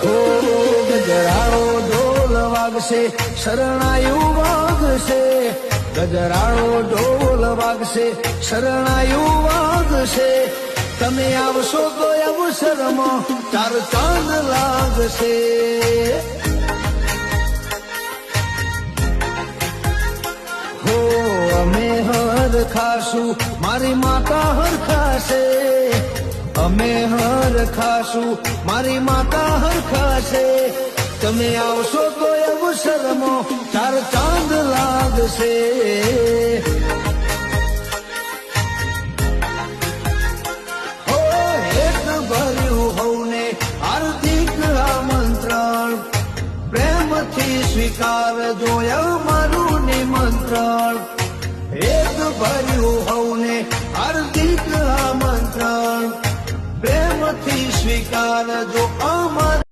હો ગજરાળો ઢોલ વાગશે, શરણાયું વાગશે, ગજરાળો ઢોલ વાગશે, શરણાયું વાગશે. તમે આવશો તો અવસરમાં ચાર ચાંદ લાગશે. હો અમે હર ખાશું, મારી માતા હર ખાશે. અમે હર ખાશું, મારી માતા હર ખાશે. તમે આવશો તો અવસરમાં ચાર ચાંદ લાગશે. હો હેત ભર્યું હવને હાર્દિક આમંત્રણ, પ્રેમથી સ્વીકારજો અમારું નિમંત્રણ. હેત ભર્યું હવને હાર્દિક આમંત્રણ, પ્રેમથી સ્વીકારજો અમારું